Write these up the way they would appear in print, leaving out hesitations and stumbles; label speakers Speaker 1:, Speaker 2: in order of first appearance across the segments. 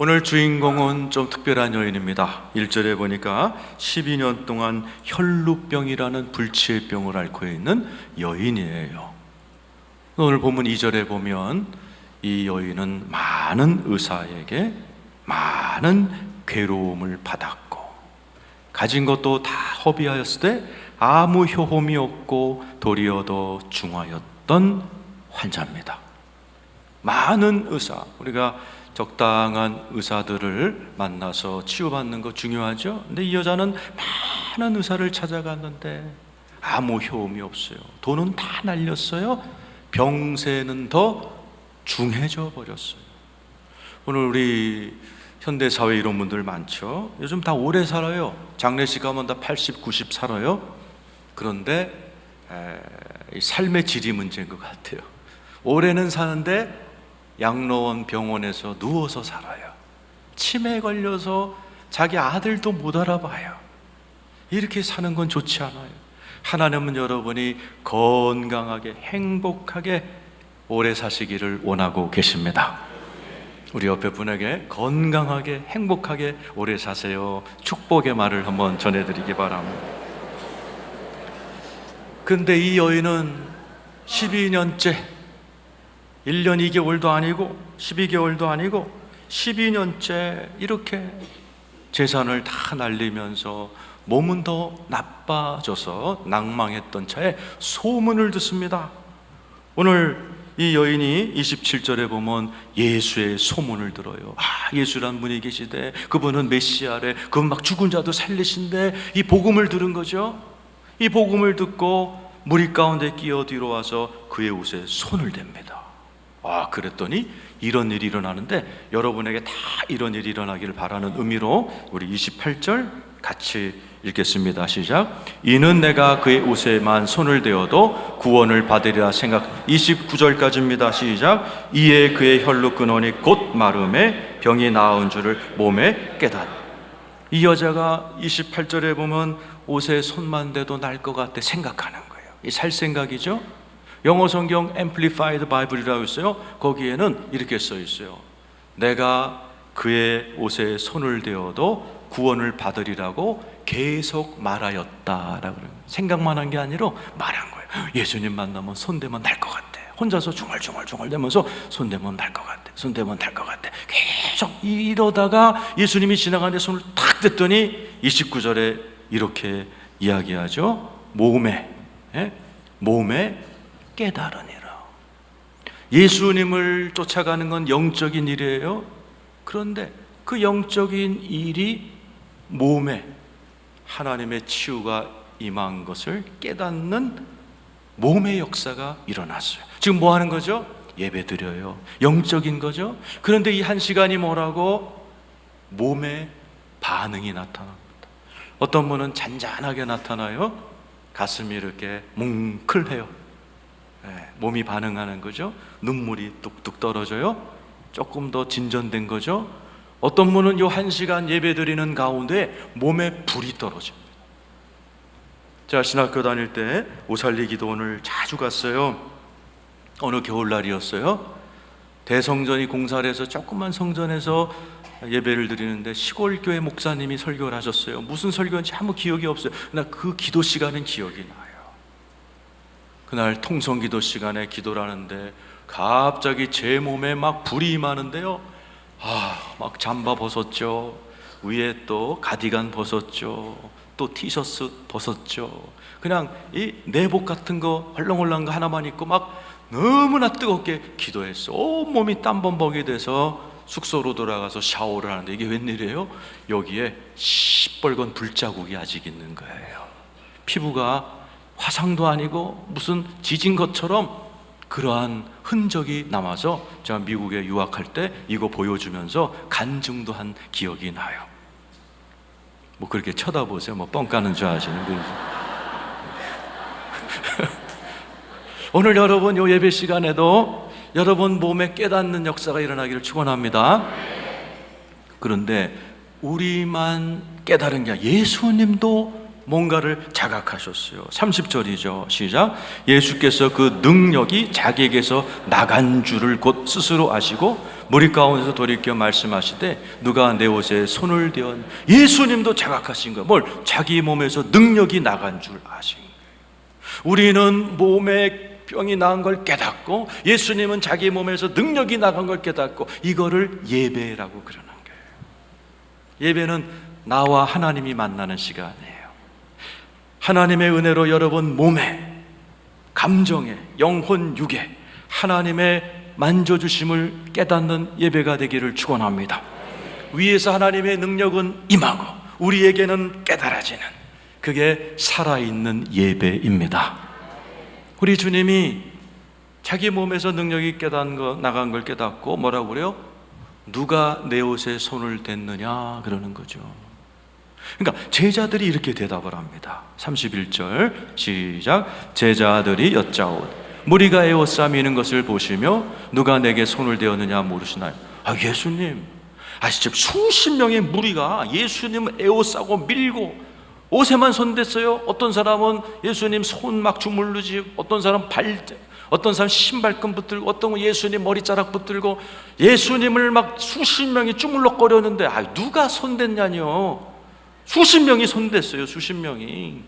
Speaker 1: 오늘 주인공은 좀 특별한 여인입니다. 1절에 보니까 12년 동안 혈루병이라는 불치의 병을 앓고 있는 여인이에요. 오늘 본문 2절에 보면 이 여인은 많은 의사에게 많은 괴로움을 받았고 가진 것도 다 허비하였을 때 아무 효험이 없고 도리어 더 중하였던 환자입니다. 많은 의사, 우리가 적당한 의사들을 만나서 치유받는 거 중요하죠. 근데 이 여자는 많은 의사를 찾아갔는데 아무 효험이 없어요. 돈은 다 날렸어요. 병세는 더 중해져 버렸어요. 오늘 우리 현대사회에 이런 분들 많죠. 요즘 다 오래 살아요. 장례식 가면 다 80, 90 살아요. 그런데 이 삶의 질이 문제인 것 같아요. 오래는 사는데 양로원 병원에서 누워서 살아요. 치매 걸려서 자기 아들도 못 알아봐요. 이렇게 사는 건 좋지 않아요. 하나님은 여러분이 건강하게 행복하게 오래 사시기를 원하고 계십니다. 우리 옆에 분에게 건강하게 행복하게 오래 사세요 축복의 말을 한번 전해드리기 바랍니다. 근데 이 여인은 12년째 1년 2개월도 아니고 12개월도 아니고 12년째 이렇게 재산을 다 날리면서 몸은 더 나빠져서 낭망했던 차에 소문을 듣습니다. 오늘 이 여인이 27절에 보면 예수의 소문을 들어요. 예수란 분이 계시대. 그분은 메시아래. 그분 막 죽은 자도 살리신대. 이 복음을 들은 거죠. 이 복음을 듣고 무리 가운데 끼어 뒤로 와서 그의 옷에 손을 댑니다. 그랬더니 이런 일이 일어나는데 여러분에게 다 이런 일이 일어나기를 바라는 의미로 우리 28절 같이 읽겠습니다. 시작. 이는 내가 그의 옷에만 손을 대어도 구원을 받으리라 생각. 29절까지입니다. 시작. 이에 그의 혈루 근원이 곧 마름에 병이 나은 줄을 몸에 깨닫. 이 여자가 28절에 보면 옷에 손만 대도 날 것 같아 생각하는 거예요. 이 살 생각이죠. 영어 성경 Amplified Bible이라고 있어요. 거기에는 이렇게 써 있어요. 내가 그의 옷에 손을 대어도 구원을 받으리라고 계속 말하였다라고 생각만 한 게 아니라 말한 거예요. 예수님 만나면 손대면 날 것 같아. 혼자서 중얼중얼 대면서 손대면 날 것 같아. 손대면 날 것 같아. 계속 이러다가 예수님이 지나가는데 손을 탁 댔더니 29절에 이렇게 이야기하죠. 몸에 깨달으니라. 예수님을 쫓아가는 건 영적인 일이에요. 그런데 그 영적인 일이 몸에 하나님의 치유가 임한 것을 깨닫는 몸의 역사가 일어났어요. 지금 뭐 하는 거죠? 예배 드려요. 영적인 거죠. 그런데 이 한 시간이 뭐라고? 몸에 반응이 나타납니다. 어떤 분은 잔잔하게 나타나요. 가슴이 이렇게 뭉클해요. 몸이 반응하는 거죠. 눈물이 뚝뚝 떨어져요. 조금 더 진전된 거죠. 어떤 분은 요 한 시간 예배 드리는 가운데 몸에 불이 떨어집니다. 제가 신학교 다닐 때 오살리 기도원을 자주 갔어요. 어느 겨울날이었어요. 대성전이 공사를 해서 조그만 성전에서 예배를 드리는데 시골 교회 목사님이 설교를 하셨어요. 무슨 설교인지 아무 기억이 없어요. 그러나 그 기도 시간은 기억이 나요. 그날 통성기도 시간에 기도를 하는데 갑자기 제 몸에 막 불이 임하는데요. 막 잠바 벗었죠. 위에 또 가디건 벗었죠. 또 티셔츠 벗었죠. 그냥 이 내복 같은 거 헐렁헐렁한 거 하나만 입고 막 너무나 뜨겁게 기도했어. 온몸이 땀범벅이 돼서 숙소로 돌아가서 샤워를 하는데 이게 웬일이에요? 여기에 시뻘건 불자국이 아직 있는 거예요. 피부가 화상도 아니고 무슨 지진 것처럼 그러한 흔적이 남아서 제가 미국에 유학할 때 이거 보여주면서 간증도 한 기억이 나요. 뭐 그렇게 쳐다보세요. 뭐 뻥 까는 줄 아시는 분이죠. 오늘 여러분 요 예배 시간에도 여러분 몸에 깨닫는 역사가 일어나기를 축원합니다. 그런데 우리만 깨달은 게 아니라 예수님도 뭔가를 자각하셨어요. 30절이죠. 시작. 예수께서 그 능력이 자기에게서 나간 줄을 곧 스스로 아시고 무리 가운데서 돌이켜 말씀하시되 누가 내 옷에 손을 대었. 예수님도 자각하신 거예요. 뭘? 자기 몸에서 능력이 나간 줄 아신 거예요. 우리는 몸에 병이 나은 걸 깨닫고 예수님은 자기 몸에서 능력이 나간 걸 깨닫고 이거를 예배라고 그러는 거예요. 예배는 나와 하나님이 만나는 시간이에요. 하나님의 은혜로 여러분 몸에, 감정에, 영혼, 육에 하나님의 만져주심을 깨닫는 예배가 되기를 축원합니다. 위에서 하나님의 능력은 임하고 우리에게는 깨달아지는, 그게 살아있는 예배입니다. 우리 주님이 자기 몸에서 능력이 나간 걸 깨닫고 뭐라고 그래요? 누가 내 옷에 손을 댔느냐 그러는 거죠. 그러니까 제자들이 이렇게 대답을 합니다. 31절 시작. 제자들이 여짜오되 무리가 에옷 싸미는 것을 보시며 누가 내게 손을 대었느냐 모르시나요? 예수님, 지금 수십 명의 무리가 예수님 에옷 싸고 밀고 옷에만 손댔어요. 어떤 사람은 예수님 손 막 주물르지, 어떤 사람 어떤 사람 신발끈 붙들고, 어떤 건 예수님 머리자락 붙들고 예수님을 막 수십 명이 주물럭거렸는데 누가 손댔냐뇨. 수십 명이 손댔어요. 수십 명이.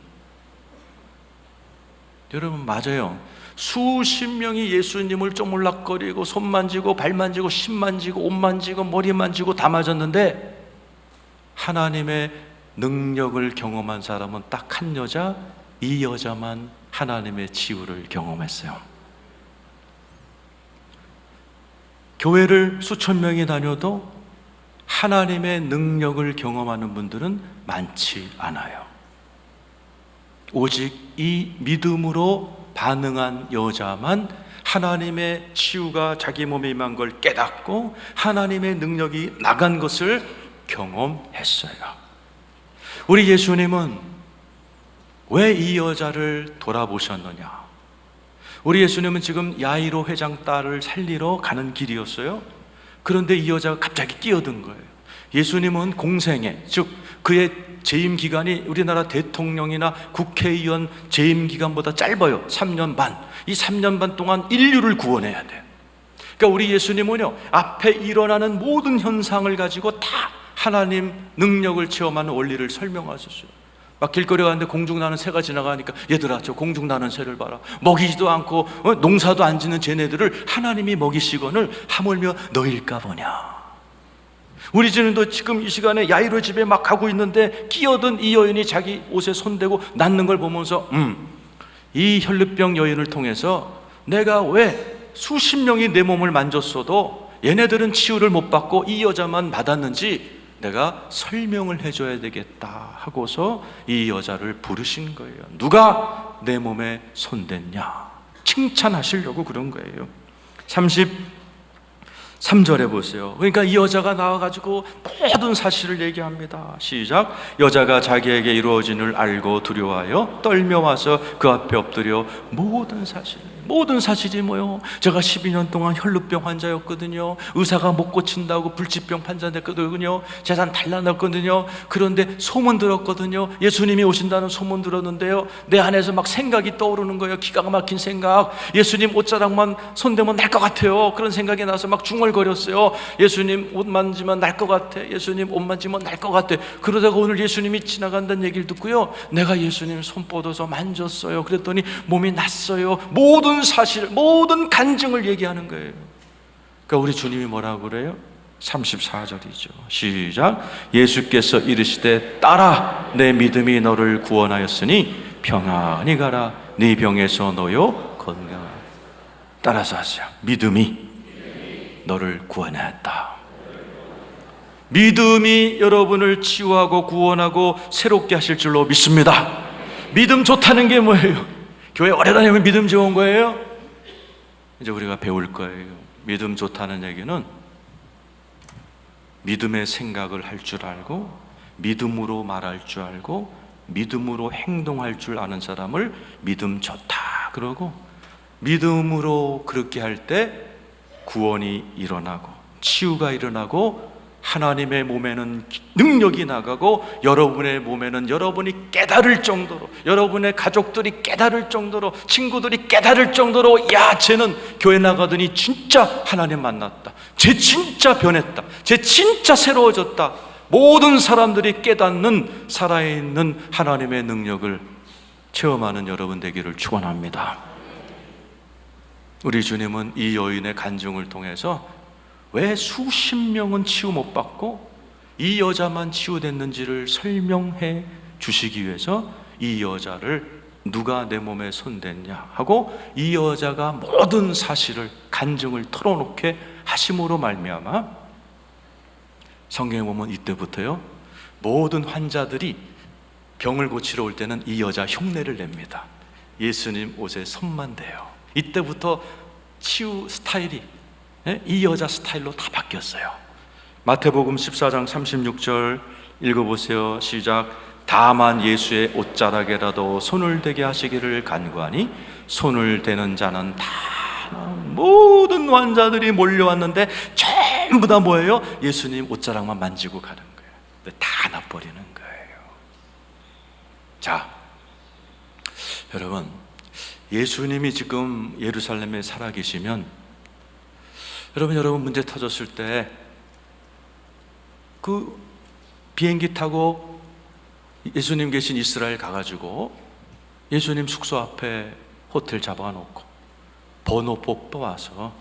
Speaker 1: 여러분 맞아요. 수십 명이 예수님을 쪼물락거리고 손 만지고 발 만지고 심 만지고 옷 만지고 머리 만지고 다 맞았는데 하나님의 능력을 경험한 사람은 딱 한 여자, 이 여자만 하나님의 치유를 경험했어요. 교회를 수천 명이 다녀도 하나님의 능력을 경험하는 분들은 많지 않아요. 오직 이 믿음으로 반응한 여자만 하나님의 치유가 자기 몸에 임한 걸 깨닫고 하나님의 능력이 나간 것을 경험했어요. 우리 예수님은 왜 이 여자를 돌아보셨느냐? 우리 예수님은 지금 야이로 회장 딸을 살리러 가는 길이었어요. 그런데 이 여자가 갑자기 끼어든 거예요. 예수님은 공생애, 즉 그의 재임 기간이 우리나라 대통령이나 국회의원 재임 기간보다 짧아요. 3년 반. 이 3년 반 동안 인류를 구원해야 돼요. 그러니까 우리 예수님은요, 앞에 일어나는 모든 현상을 가지고 다 하나님 능력을 체험하는 원리를 설명하셨어요. 막 길거리 가는데 공중 나는 새가 지나가니까 얘들아 저 공중 나는 새를 봐라. 먹이지도 않고 농사도 안 짓는 쟤네들을 하나님이 먹이시거늘 하물며 너일까 보냐. 우리 주님도 지금 이 시간에 야이로 집에 막 가고 있는데 끼어든 이 여인이 자기 옷에 손대고 낫는 걸 보면서 이 혈루병 여인을 통해서 내가 왜 수십 명이 내 몸을 만졌어도 얘네들은 치유를 못 받고 이 여자만 받았는지 내가 설명을 해줘야 되겠다 하고서 이 여자를 부르신 거예요. 누가 내 몸에 손댔냐? 칭찬하시려고 그런 거예요. 33절에 보세요. 그러니까 이 여자가 나와가지고 모든 사실을 얘기합니다. 시작. 여자가 자기에게 이루어진을 알고 두려워하여 떨며 와서 그 앞에 엎드려 모든 사실이 뭐요? 제가 12년 동안 혈루병 환자였거든요. 의사가 못 고친다고 불치병 판단했거든요. 재산 달라놨거든요. 그런데 소문 들었거든요. 예수님이 오신다는 소문 들었는데요, 내 안에서 막 생각이 떠오르는 거예요. 기가 막힌 생각. 예수님 옷자락만 손대면 날 것 같아요. 그런 생각이 나서 막 중얼거렸어요. 예수님 옷 만지면 날 것 같아. 예수님 옷 만지면 날 것 같아. 그러다가 오늘 예수님이 지나간다는 얘기를 듣고요, 내가 예수님 손 뻗어서 만졌어요. 그랬더니 몸이 났어요. 모든 사실, 모든 간증을 얘기하는 거예요. 그러니까 우리 주님이 뭐라고 그래요? 34절이죠. 시작. 예수께서 이르시되 딸아 내 믿음이 너를 구원하였으니 평안히 가라. 네 병에서 너요 건강하라. 따라서 하세요. 믿음이 너를 구원하였다. 믿음이 여러분을 치유하고 구원하고 새롭게 하실 줄로 믿습니다. 믿음 좋다는 게 뭐예요? 교회 오래 다니면 믿음 좋은 거예요? 이제 우리가 배울 거예요. 믿음 좋다는 얘기는 믿음의 생각을 할 줄 알고 믿음으로 말할 줄 알고 믿음으로 행동할 줄 아는 사람을 믿음 좋다 그러고, 믿음으로 그렇게 할 때 구원이 일어나고 치유가 일어나고 하나님의 몸에는 능력이 나가고 여러분의 몸에는 여러분이 깨달을 정도로, 여러분의 가족들이 깨달을 정도로, 친구들이 깨달을 정도로, 야, 쟤는 교회 나가더니 진짜 하나님 만났다, 쟤 진짜 변했다, 쟤 진짜 새로워졌다, 모든 사람들이 깨닫는 살아있는 하나님의 능력을 체험하는 여러분 되기를 축원합니다. 우리 주님은 이 여인의 간증을 통해서 왜 수십 명은 치유 못 받고 이 여자만 치유됐는지를 설명해 주시기 위해서 이 여자를 누가 내 몸에 손댔냐 하고 이 여자가 모든 사실을, 간증을 털어놓게 하심으로 말미암아 성경에 보면 이때부터요, 모든 환자들이 병을 고치러 올 때는 이 여자 흉내를 냅니다. 예수님 옷에 손만 대요. 이때부터 치유 스타일이 이 여자 스타일로 다 바뀌었어요. 마태복음 14장 36절 읽어보세요. 시작. 다만 예수의 옷자락에라도 손을 대게 하시기를 간구하니 손을 대는 자는 다, 모든 환자들이 몰려왔는데 전부 다 뭐예요? 예수님 옷자락만 만지고 가는 거예요. 근데 다 놔버리는 거예요. 자, 여러분, 예수님이 지금 예루살렘에 살아계시면 여러분 문제 터졌을 때 그 비행기 타고 예수님 계신 이스라엘 가가지고 예수님 숙소 앞에 호텔 잡아놓고 번호 뽑아와서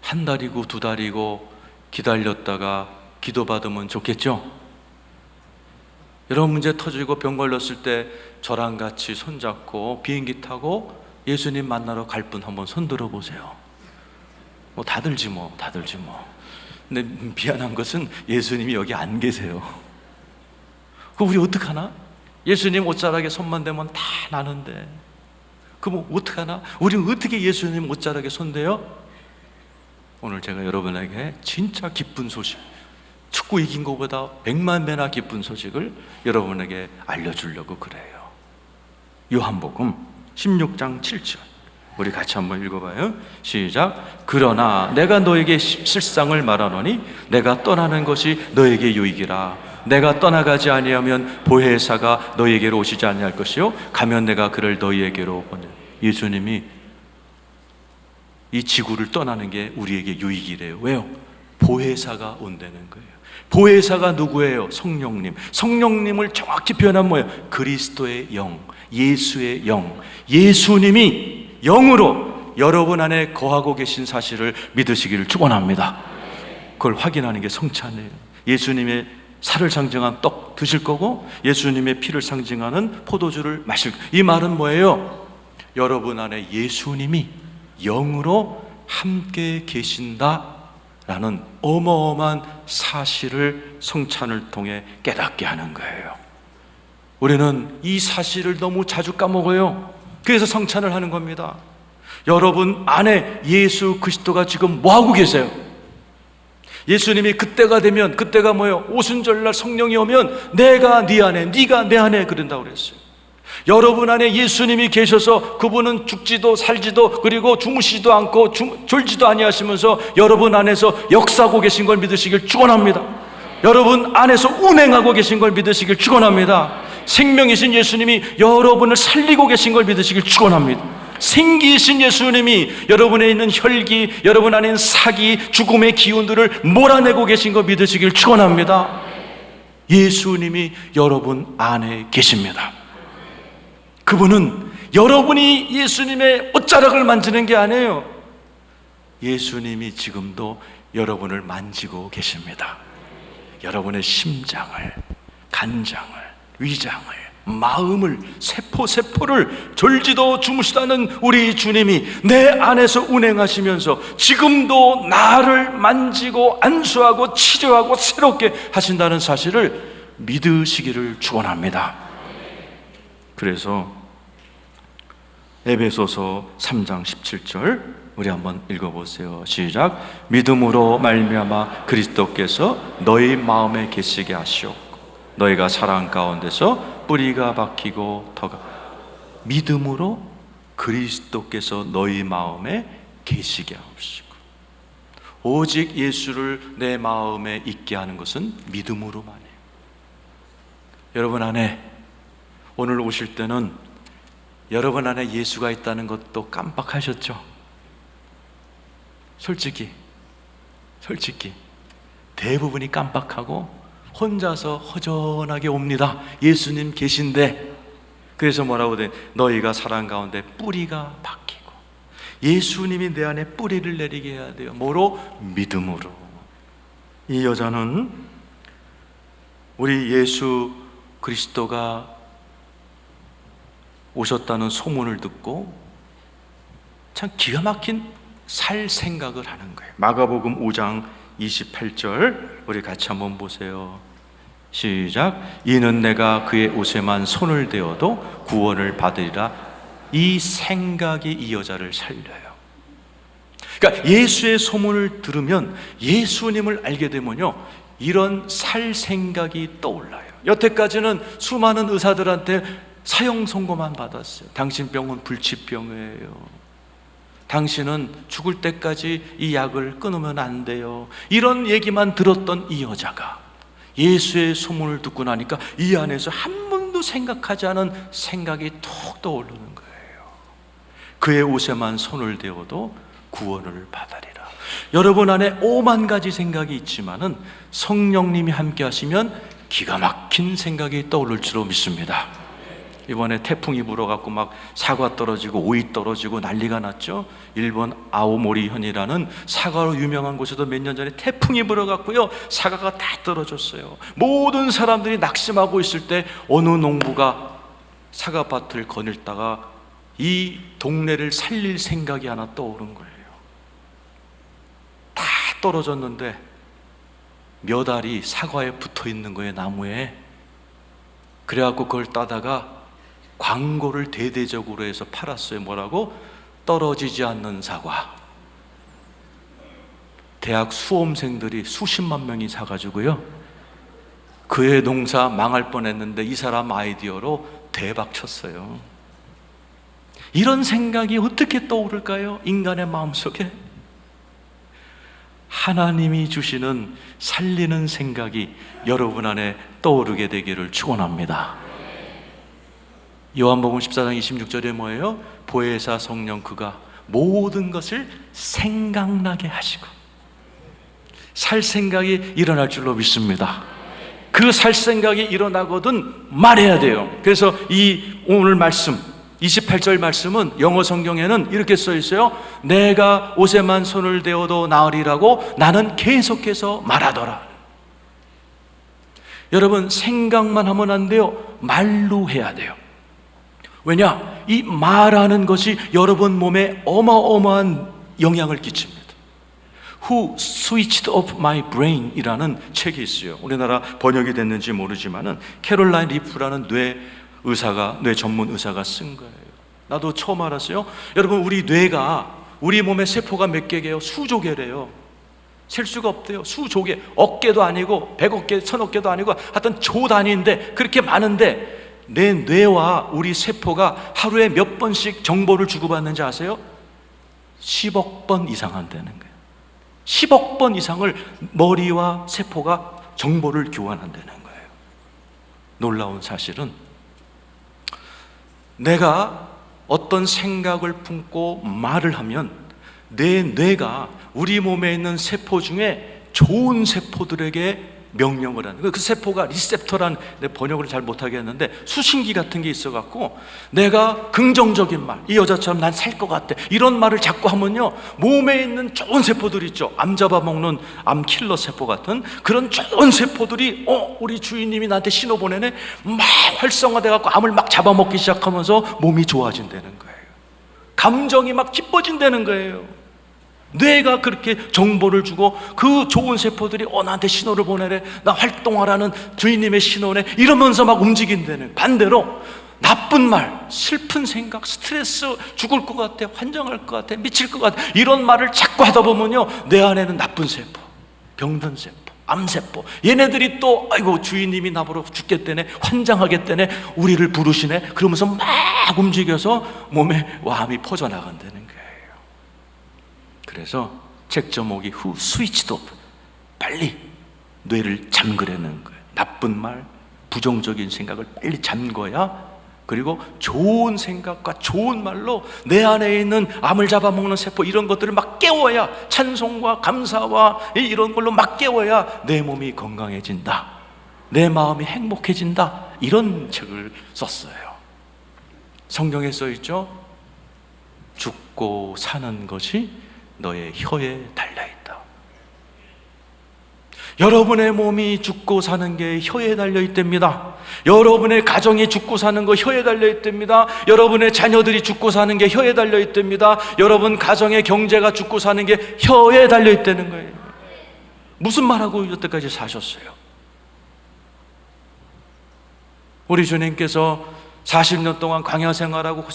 Speaker 1: 한 달이고 두 달이고 기다렸다가 기도받으면 좋겠죠? 여러분 문제 터지고 병 걸렸을 때 저랑 같이 손잡고 비행기 타고 예수님 만나러 갈 분 한번 손 들어보세요. 다 들지 뭐. 근데 미안한 것은 예수님이 여기 안 계세요. 그럼 우리 어떡하나? 예수님 옷자락에 손만 대면 다 나는데 그럼 어떡하나? 우리는 어떻게 예수님 옷자락에 손대요? 오늘 제가 여러분에게 진짜 기쁜 소식, 축구 이긴 것보다 100만 배나 기쁜 소식을 여러분에게 알려주려고 그래요. 요한복음 16장 7절 우리 같이 한번 읽어봐요. 시작. 그러나 내가 너에게 실상을 말하노니 내가 떠나는 것이 너에게 유익이라. 내가 떠나가지 아니하면 보혜사가 너희에게로 오시지 아니할 것이요 가면 내가 그를 너희에게로 보내. 예수님이 이 지구를 떠나는 게 우리에게 유익이래요. 왜요? 보혜사가 온다는 거예요. 보혜사가 누구예요? 성령님. 성령님을 정확히 표현하면 뭐예요? 그리스도의 영, 예수의 영. 예수님이 영으로 여러분 안에 거하고 계신 사실을 믿으시기를 축원합니다. 그걸 확인하는 게 성찬이에요. 예수님의 살을 상징한 떡 드실 거고 예수님의 피를 상징하는 포도주를 마실 거예요. 이 말은 뭐예요? 여러분 안에 예수님이 영으로 함께 계신다라는 어마어마한 사실을 성찬을 통해 깨닫게 하는 거예요. 우리는 이 사실을 너무 자주 까먹어요. 그래서 성찬을 하는 겁니다. 여러분 안에 예수 그리스도가 지금 뭐하고 계세요? 예수님이 그때가 되면, 그때가 뭐예요? 오순절날 성령이 오면 내가 네 안에, 네가 내 안에 그런다고 그랬어요. 여러분 안에 예수님이 계셔서 그분은 죽지도 살지도 그리고 주무시지도 않고 졸지도 아니하시면서 여러분 안에서 역사하고 계신 걸 믿으시길 축원합니다. 여러분 안에서 운행하고 계신 걸 믿으시길 축원합니다. 생명이신 예수님이 여러분을 살리고 계신 걸 믿으시길 축원합니다. 생기이신 예수님이 여러분에 있는 혈기, 여러분 안에 있는 사기, 죽음의 기운들을 몰아내고 계신 걸 믿으시길 축원합니다. 예수님이 여러분 안에 계십니다. 그분은 여러분이 예수님의 옷자락을 만지는 게 아니에요. 예수님이 지금도 여러분을 만지고 계십니다. 여러분의 심장을, 간장을, 위장을, 마음을, 세포를 졸지도 주무시도 않은 우리 주님이 내 안에서 운행하시면서 지금도 나를 만지고 안수하고 치료하고 새롭게 하신다는 사실을 믿으시기를 축원합니다. 그래서 에베소서 3장 17절 우리 한번 읽어보세요. 시작. 믿음으로 말미암아 그리스도께서 너희 마음에 계시게 하시옵고 너희가 사랑 가운데서 뿌리가 박히고 터가. 믿음으로 그리스도께서 너희 마음에 계시게 하옵시고. 오직 예수를 내 마음에 있게 하는 것은 믿음으로만 해요. 여러분 안에 오늘 오실 때는 여러분 안에 예수가 있다는 것도 깜빡하셨죠? 솔직히 대부분이 깜빡하고 혼자서 허전하게 옵니다. 예수님 계신데. 그래서 뭐라고 돼? 너희가 사랑 가운데 뿌리가 박히고, 예수님이 내 안에 뿌리를 내리게 해야 돼요. 뭐로? 믿음으로. 이 여자는 우리 예수 그리스도가 오셨다는 소문을 듣고 참 기가 막힌 살 생각을 하는 거예요. 마가복음 5장 28절 우리 같이 한번 보세요. 시작. 이는 내가 그의 옷에만 손을 대어도 구원을 받으리라. 이 생각이 이 여자를 살려요. 그러니까 예수의 소문을 들으면, 예수님을 알게 되면요, 이런 살 생각이 떠올라요. 여태까지는 수많은 의사들한테 사형 선고만 받았어요. 당신 병은 불치병이에요. 당신은 죽을 때까지 이 약을 끊으면 안 돼요. 이런 얘기만 들었던 이 여자가 예수의 소문을 듣고 나니까 이 안에서 한 번도 생각하지 않은 생각이 톡 떠오르는 거예요. 그의 옷에만 손을 대어도 구원을 받으리라. 여러분 안에 5만 가지 생각이 있지만은 성령님이 함께 하시면 기가 막힌 생각이 떠오를 줄로 믿습니다. 이번에 태풍이 불어갖고 막 사과 떨어지고 오이 떨어지고 난리가 났죠. 일본 아오모리현이라는 사과로 유명한 곳에도 몇 년 전에 태풍이 불어갖고요, 사과가 다 떨어졌어요. 모든 사람들이 낙심하고 있을 때 어느 농부가 사과밭을 거닐다가 이 동네를 살릴 생각이 하나 떠오른 거예요. 다 떨어졌는데 몇 알이 사과에 붙어 있는 거예요, 나무에. 그래갖고 그걸 따다가 광고를 대대적으로 해서 팔았어요. 뭐라고? 떨어지지 않는 사과. 대학 수험생들이 수십만 명이 사가지고요, 그의 농사 망할 뻔했는데 이 사람 아이디어로 대박 쳤어요. 이런 생각이 어떻게 떠오를까요? 인간의 마음속에 하나님이 주시는 살리는 생각이 여러분 안에 떠오르게 되기를 축원합니다. 요한복음 14장 26절에 뭐예요? 보혜사 성령 그가 모든 것을 생각나게 하시고, 살 생각이 일어날 줄로 믿습니다. 그 살 생각이 일어나거든 말해야 돼요. 그래서 이 오늘 말씀 28절 말씀은 영어 성경에는 이렇게 써 있어요. 내가 옷에만 손을 대어도 나으리라고 나는 계속해서 말하더라. 여러분, 생각만 하면 안 돼요. 말로 해야 돼요. 왜냐? 이 말하는 것이 여러분 몸에 어마어마한 영향을 끼칩니다. Who Switched Off My Brain 이라는 책이 있어요. 우리나라 번역이 됐는지 모르지만은 캐롤라인 리프라는 뇌 전문 의사가 쓴 거예요. 나도 처음 알았어요. 여러분, 우리 뇌가, 우리 몸의 세포가 몇 개예요? 수조 개래요. 셀 수가 없대요. 수조 개. 억개도 아니고 100억 개, 1000억 개도 아니고 하여튼 조 단위인데 그렇게 많은데, 내 뇌와 우리 세포가 하루에 몇 번씩 정보를 주고받는지 아세요? 10억 번 이상 한다는 거예요. 10억 번 이상을 머리와 세포가 정보를 교환한다는 거예요. 놀라운 사실은, 내가 어떤 생각을 품고 말을 하면 내 뇌가 우리 몸에 있는 세포 중에 좋은 세포들에게 명령을 하는 거예요. 그 세포가 리셉터라는, 번역을 잘 못하겠는데 수신기 같은 게 있어갖고 내가 긍정적인 말, 이 여자처럼 난 살 것 같아, 이런 말을 자꾸 하면요, 몸에 있는 좋은 세포들 있죠, 암 잡아먹는 암킬러 세포 같은 그런 좋은 세포들이 우리 주인님이 나한테 신호 보내네, 막 활성화돼갖고 암을 막 잡아먹기 시작하면서 몸이 좋아진다는 거예요. 감정이 막 기뻐진다는 거예요. 뇌가 그렇게 정보를 주고 그 좋은 세포들이 나한테 신호를 보내래, 나 활동하라는 주인님의 신호네, 이러면서 막 움직인다는. 반대로 나쁜 말, 슬픈 생각, 스트레스, 죽을 것 같아, 환장할 것 같아, 미칠 것 같아, 이런 말을 자꾸 하다 보면요, 내 안에는 나쁜 세포, 병든 세포, 암세포, 얘네들이 또 아이고 주인님이 나보러 죽겠다네, 환장하겠다네, 우리를 부르시네, 그러면서 막 움직여서 몸에 암이 퍼져나간다는 거예요. 그래서 책 제목이 Who switched off. 빨리 뇌를 잠그려는 거예요. 나쁜 말, 부정적인 생각을 빨리 잠궈야, 그리고 좋은 생각과 좋은 말로 내 안에 있는 암을 잡아먹는 세포, 이런 것들을 막 깨워야, 찬송과 감사와 이런 걸로 막 깨워야 내 몸이 건강해진다, 내 마음이 행복해진다, 이런 책을 썼어요. 성경에 써있죠. 죽고 사는 것이 너의 혀에 달려있다. 여러분의 몸이 죽고 사는 게 혀에 달려있답니다. 여러분의 가정이 죽고 사는 거 혀에 달려있답니다. 여러분의 자녀들이 죽고 사는 게 혀에 달려있답니다. 여러분 가정의 경제가 죽고 사는 게 혀에 달려있다는 거예요. 무슨 말하고 여태까지 사셨어요? 우리 주님께서 40년 동안 광야 생활하고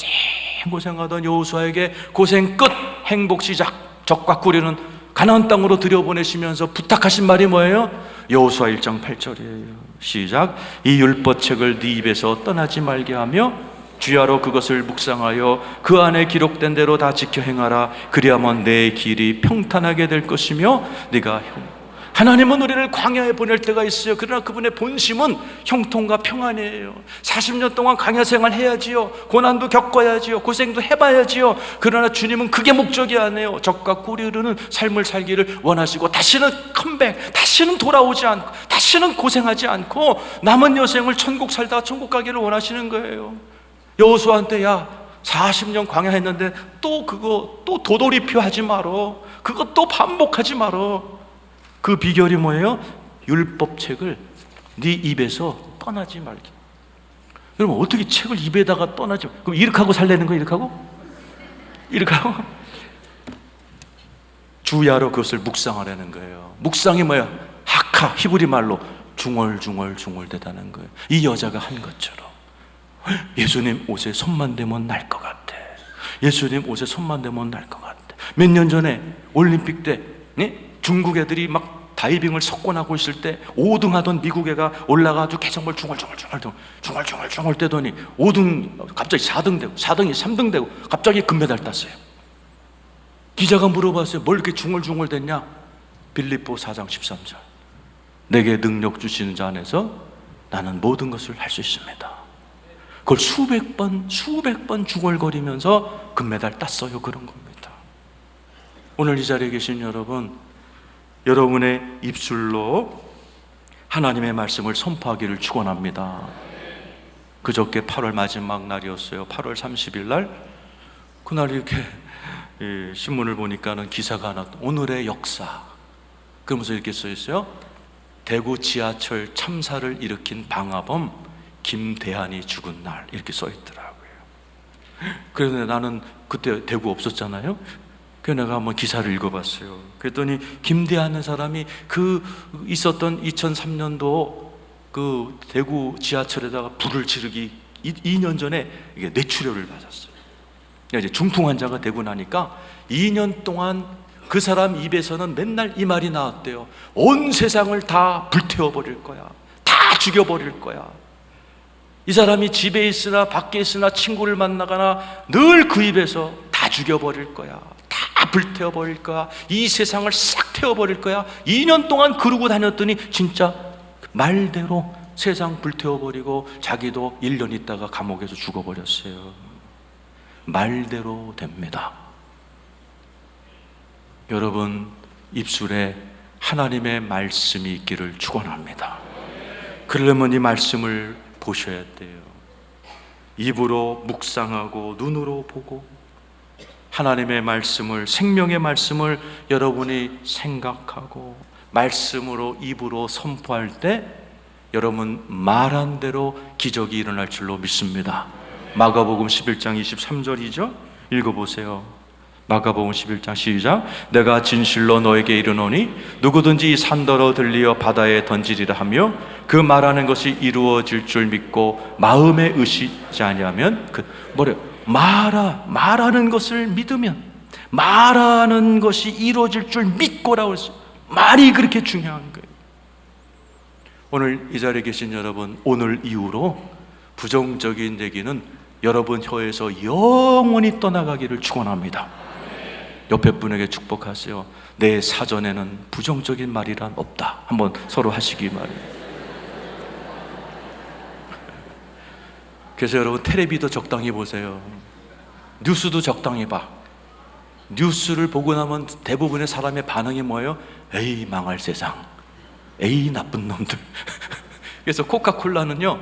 Speaker 1: 고생하던 여호수아에게 고생 끝 행복 시작, 적과 꿀이는 가나안 땅으로 들여보내시면서 부탁하신 말이 뭐예요? 여호수아 1장 8절이에요. 시작. 이 율법책을 네 입에서 떠나지 말게 하며 주야로 그것을 묵상하여 그 안에 기록된 대로 다 지켜 행하라. 그리하면 내 길이 평탄하게 될 것이며 네가 하나님은 우리를 광야에 보낼 때가 있어요. 그러나 그분의 본심은 형통과 평안이에요. 40년 동안 광야 생활 해야지요. 고난도 겪어야지요. 고생도 해봐야지요. 그러나 주님은 그게 목적이 아니에요. 적과 꿀이 흐르는 삶을 살기를 원하시고, 다시는 컴백, 다시는 돌아오지 않고, 다시는 고생하지 않고 남은 여생을 천국 살다가 천국 가기를 원하시는 거예요. 여호수아한테 야 40년 광야 했는데 또 그거 또 도돌이표 하지 말어. 그거 또 반복하지 말어. 그 비결이 뭐예요? 율법책을 네 입에서 떠나지 말기. 여러분 어떻게 책을 입에다가 떠나지? 그럼 이렇게 하고 살라는 거예요? 이렇게 하고? 이렇게 하고? 주야로 그것을 묵상하라는 거예요. 묵상이 뭐야? 하카, 히브리 말로 중얼중얼대다는 거예요. 이 여자가 한 것처럼 예수님 옷에 손만 대면 날 것 같아. 예수님 옷에 손만 대면 날 것 같아. 몇 년 전에 올림픽 때 중국 애들이 막 다이빙을 석권하고 있을 때 5등 하던 미국 애가 올라가지고 개정벌 중얼중얼 떼더니 5등 갑자기 4등 되고 4등이 3등 되고 갑자기 금메달 땄어요. 기자가 물어봤어요. 뭘 이렇게 중얼중얼 됐냐? 빌립보 4장 13절. 내게 능력 주시는 자 안에서 나는 모든 것을 할 수 있습니다. 그걸 수백 번 중얼거리면서 금메달 땄어요. 그런 겁니다. 오늘 이 자리에 계신 여러분, 여러분의 입술로 하나님의 말씀을 선포하기를 축원합니다. 그저께 8월 마지막 날이었어요. 8월 30일 날, 그날 이렇게 신문을 보니까는 기사가 하나, 오늘의 역사, 그러면서 이렇게 써 있어요. 대구 지하철 참사를 일으킨 방화범 김대한이 죽은 날, 이렇게 써 있더라고요. 그런데 나는 그때 대구 없었잖아요. 그래서 내가 한번 기사를 읽어봤어요. 그랬더니 김대하는 사람이 그 있었던 2003년도 그 대구 지하철에다가 불을 지르기 2년 전에 이게 뇌출혈을 받았어요. 이제 중풍 환자가 되고 나니까 2년 동안 그 사람 입에서는 맨날 이 말이 나왔대요. 온 세상을 다 불태워버릴 거야. 다 죽여버릴 거야. 이 사람이 집에 있으나 밖에 있으나 친구를 만나거나 늘 그 입에서 다 죽여버릴 거야. 다 불태워버릴 거야. 이 세상을 싹 태워버릴 거야. 2년 동안 그러고 다녔더니 진짜 말대로 세상 불태워버리고 자기도 1년 있다가 감옥에서 죽어버렸어요. 말대로 됩니다. 여러분 입술에 하나님의 말씀이 있기를 축원합니다. 그러려면 이 말씀을 보셔야 돼요. 입으로 묵상하고 눈으로 보고 하나님의 말씀을, 생명의 말씀을 여러분이 생각하고 말씀으로 입으로 선포할 때 여러분 말한 대로 기적이 일어날 줄로 믿습니다. 마가복음 11장 23절이죠. 읽어보세요. 마가복음 11장 시작. 내가 진실로 너에게 이르노니 누구든지 이 산더러 들리어 바다에 던지리라 하며 그 말하는 것이 이루어질 줄 믿고 마음에 의심치 아니하면 말하는 것을 믿으면, 말하는 것이 이루어질 줄 믿고라고 했어요. 말이 그렇게 중요한 거예요. 오늘 이 자리에 계신 여러분, 오늘 이후로 부정적인 얘기는 여러분 혀에서 영원히 떠나가기를 축원합니다. 옆에 분에게 축복하세요. 내 사전에는 부정적인 말이란 없다. 한번 서로 하시기 바랍니다. 그래서 여러분, 텔레비도 적당히 보세요. 뉴스도 적당히 봐. 뉴스를 보고 나면 대부분의 사람의 반응이 뭐예요? 에이, 망할 세상, 에이, 나쁜 놈들. 그래서 코카콜라는요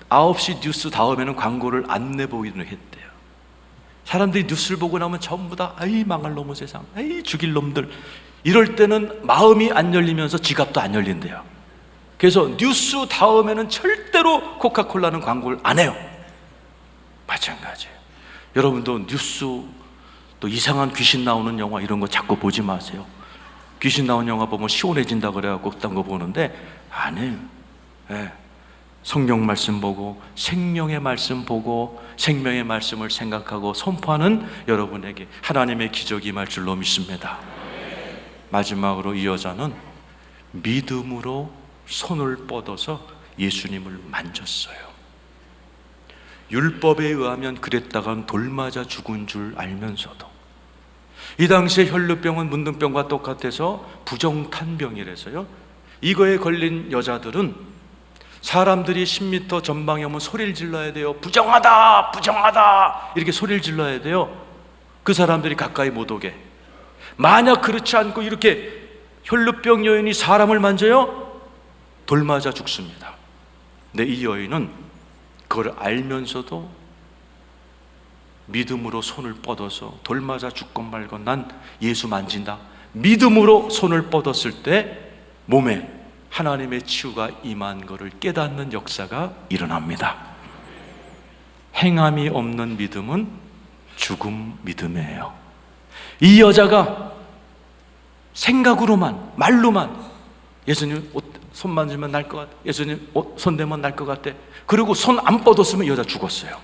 Speaker 1: 9시 뉴스 다음에는 광고를 안 내보기로 했대요. 사람들이 뉴스를 보고 나면 전부 다 에이, 망할 놈의 세상, 에이, 죽일 놈들. 이럴 때는 마음이 안 열리면서 지갑도 안 열린대요. 그래서 뉴스 다음에는 절대로 코카콜라는 광고를 안 해요. 마찬가지예요. 여러분도 뉴스, 또 이상한 귀신 나오는 영화 이런 거 자꾸 보지 마세요. 귀신 나오는 영화 보면 시원해진다 그래갖고 그딴 거 보는데 아니에요. 네. 성경 말씀 보고, 생명의 말씀 보고, 생명의 말씀을 생각하고 선포하는 여러분에게 하나님의 기적이 임할 줄로 믿습니다. 마지막으로 이 여자는 믿음으로 손을 뻗어서 예수님을 만졌어요. 율법에 의하면 그랬다간 돌맞아 죽은 줄 알면서도, 이 당시에 혈루병은 문둥병과 똑같아서 부정탄병이라서요, 이거에 걸린 여자들은 사람들이 10m 전방에 오면 소리를 질러야 돼요. 부정하다, 부정하다, 이렇게 소리를 질러야 돼요. 그 사람들이 가까이 못 오게. 만약 그렇지 않고 이렇게 혈루병 여인이 사람을 만져요, 돌맞아 죽습니다. 근데 이 여인은 그걸 알면서도 믿음으로 손을 뻗어서 돌맞아 죽건 말건 난 예수 만진다. 믿음으로 손을 뻗었을 때 몸에 하나님의 치유가 임한 것을 깨닫는 역사가 일어납니다. 행함이 없는 믿음은 죽음 믿음이에요. 이 여자가 생각으로만, 말로만 예수님 손 만지면 날 것 같아, 예수님 손 대면 날 것 같아, 그리고 손 안 뻗었으면 여자 죽었어요.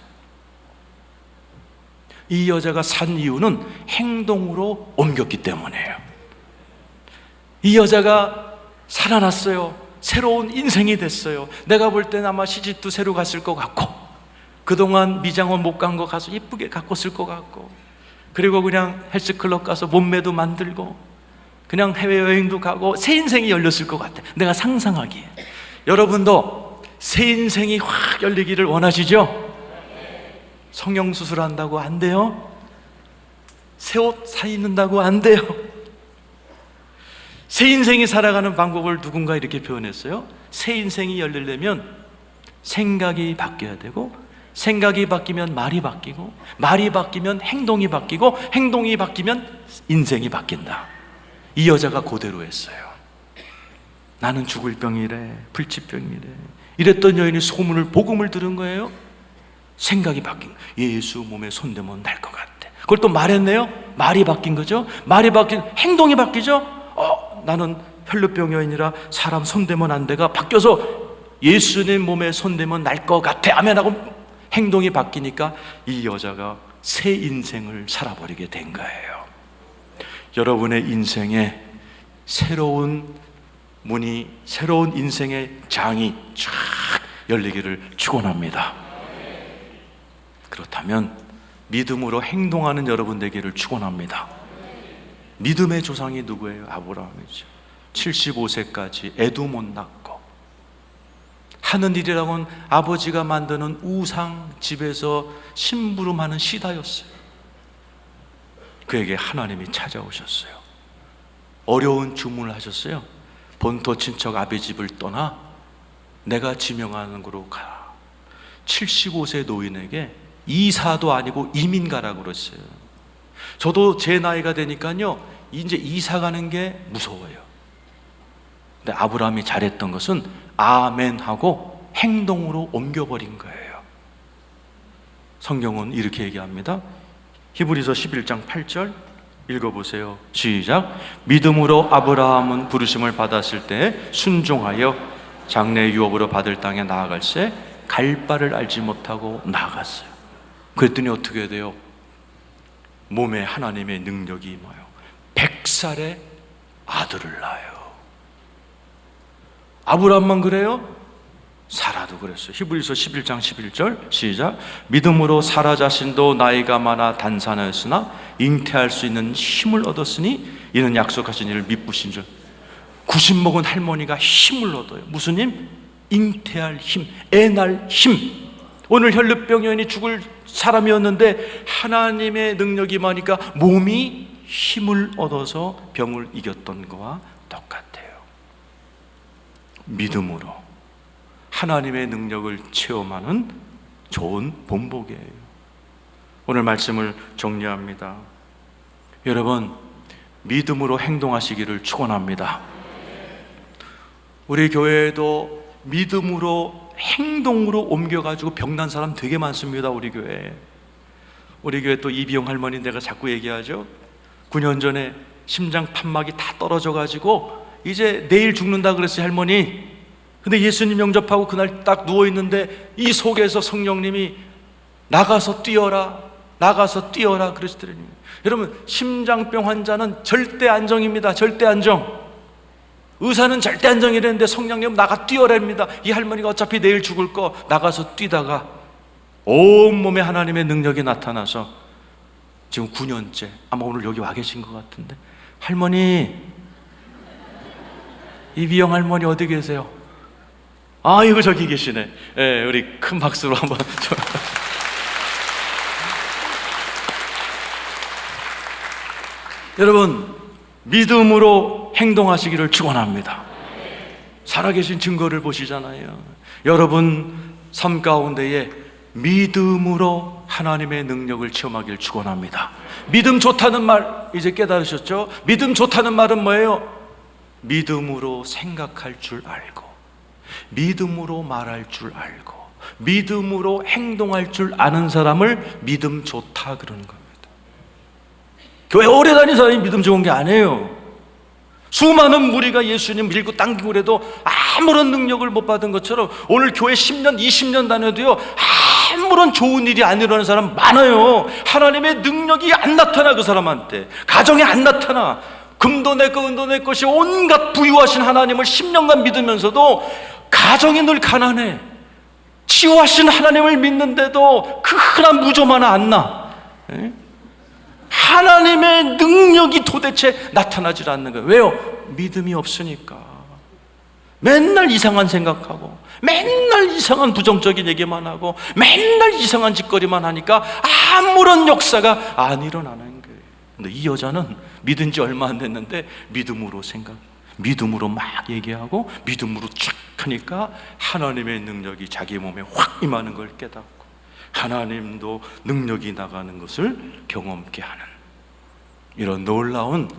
Speaker 1: 이 여자가 산 이유는 행동으로 옮겼기 때문이에요. 이 여자가 살아났어요. 새로운 인생이 됐어요. 내가 볼 때는 아마 시집도 새로 갔을 것 같고, 그동안 미장원 못 간 거 가서 이쁘게 갖고 쓸 것 같고, 그리고 그냥 헬스클럽 가서 몸매도 만들고, 그냥 해외여행도 가고 새 인생이 열렸을 것 같아. 내가 상상하기에. 여러분도 새 인생이 확 열리기를 원하시죠? 성형수술한다고 안 돼요? 새 옷 사 입는다고 안 돼요? 새 인생이 살아가는 방법을 누군가 이렇게 표현했어요. 새 인생이 열리려면 생각이 바뀌어야 되고, 생각이 바뀌면 말이 바뀌고, 말이 바뀌면 행동이 바뀌고, 행동이 바뀌면 인생이 바뀐다. 이 여자가 그대로 했어요. 나는 죽을 병이래, 불치병이래, 이랬던 여인이 소문을, 복음을 들은 거예요. 생각이 바뀐 거예요. 예수 몸에 손대면 날 것 같아. 그걸 또 말했네요. 말이 바뀐 거죠. 말이 바뀐, 행동이 바뀌죠. 나는 혈루병 여인이라 사람 손대면 안 돼가 바뀌어서 예수님 몸에 손대면 날 것 같아. 아멘하고 행동이 바뀌니까 이 여자가 새 인생을 살아버리게 된 거예요. 여러분의 인생에 새로운 문이, 새로운 인생의 장이 쫙 열리기를 축원합니다. 그렇다면 믿음으로 행동하는 여러분 되기를 축원합니다. 믿음의 조상이 누구예요? 아브라함이죠. 75세까지 애도 못 낳고 하는 일이라고는 아버지가 만드는 우상 집에서 심부름하는 시다였어요. 그에게 하나님이 찾아오셨어요. 어려운 주문을 하셨어요. 본토 친척 아비 집을 떠나 내가 지명하는 곳으로 가라. 75세 노인에게 이사도 아니고 이민 가라고 그랬어요. 저도 제 나이가 되니까요, 이제 이사 가는 게 무서워요. 근데 아브라함이 잘했던 것은 아멘 하고 행동으로 옮겨버린 거예요. 성경은 이렇게 얘기합니다. 히브리서 11장 8절 읽어보세요. 시작. 믿음으로 아브라함은 부르심을 받았을 때 순종하여 장래 유업으로 받을 땅에 나아갈새 갈 바를 알지 못하고 나아갔어요. 그랬더니 어떻게 돼요? 몸에 하나님의 능력이 임하여 100살에 아들을 낳아요. 아브라함만 그래요? 사라도 그랬어요. 히브리서 11장 11절 시작. 믿음으로 사라 자신도 나이가 많아 단산하였으나 잉태할 수 있는 힘을 얻었으니 이는 약속하신 이를 미쁘신 줄. 90 먹은 할머니가 힘을 얻어요. 무슨 힘? 잉태할 힘, 애 낳을 힘. 오늘 혈루병 여인이 죽을 사람이었는데 하나님의 능력이 많으니까 몸이 힘을 얻어서 병을 이겼던 거와 똑같아요. 믿음으로 하나님의 능력을 체험하는 좋은 본보기예요. 오늘 말씀을 정리합니다. 여러분, 믿음으로 행동하시기를 축원합니다. 우리 교회에도 믿음으로 행동으로 옮겨가지고 병난 사람 되게 많습니다. 우리 교회 또 이비영 할머니 내가 자꾸 얘기하죠. 9년 전에 심장 판막이 다 떨어져가지고 이제 내일 죽는다 그랬어요, 할머니. 근데 예수님 영접하고 그날 딱 누워있는데 이 속에서 성령님이 나가서 뛰어라 그러시더라고요. 여러분, 심장병 환자는 절대 안정입니다. 절대 안정. 의사는 절대 안정이랬는데 성령님 나가 뛰어랍니다. 이 할머니가 어차피 내일 죽을 거 나가서 뛰다가 온몸에 하나님의 능력이 나타나서 지금 9년째, 아마 오늘 여기 와 계신 것 같은데, 할머니, 이비영 할머니 어디 계세요? 아, 이거 저기 계시네. 예, 우리 큰 박수로 한번. 여러분, 믿음으로 행동하시기를 축원합니다. 살아계신 증거를 보시잖아요. 여러분 삶 가운데에 믿음으로 하나님의 능력을 체험하기를 축원합니다. 믿음 좋다는 말 이제 깨달으셨죠? 믿음 좋다는 말은 뭐예요? 믿음으로 생각할 줄 알고, 믿음으로 말할 줄 알고, 믿음으로 행동할 줄 아는 사람을 믿음 좋다 그러는 겁니다. 교회 오래 다닌 사람이 믿음 좋은 게 아니에요. 수많은 무리가 예수님 밀고 당기고 그래도 아무런 능력을 못 받은 것처럼 오늘 교회 10년, 20년 다녀도요 아무런 좋은 일이 안 일어나는 사람 많아요. 하나님의 능력이 안 나타나. 그 사람한테 가정에 안 나타나. 금도 내 거, 은도 내 것이 온갖 부유하신 하나님을 10년간 믿으면서도 가정이 늘 가난해. 치유하신 하나님을 믿는데도 그 흔한 무좀 하나 안 나. 하나님의 능력이 도대체 나타나질 않는 거예요. 왜요? 믿음이 없으니까. 맨날 이상한 생각하고, 맨날 이상한 부정적인 얘기만 하고, 맨날 이상한 짓거리만 하니까 아무런 역사가 안 일어나는 거예요. 근데 이 여자는 믿은 지 얼마 안 됐는데 믿음으로 믿음으로 막 얘기하고 믿음으로 쫙 하니까 하나님의 능력이 자기 몸에 확 임하는 걸 깨닫고 하나님도 능력이 나가는 것을 경험케 하는 이런 놀라운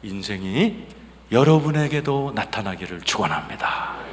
Speaker 1: 인생이 여러분에게도 나타나기를 축원합니다.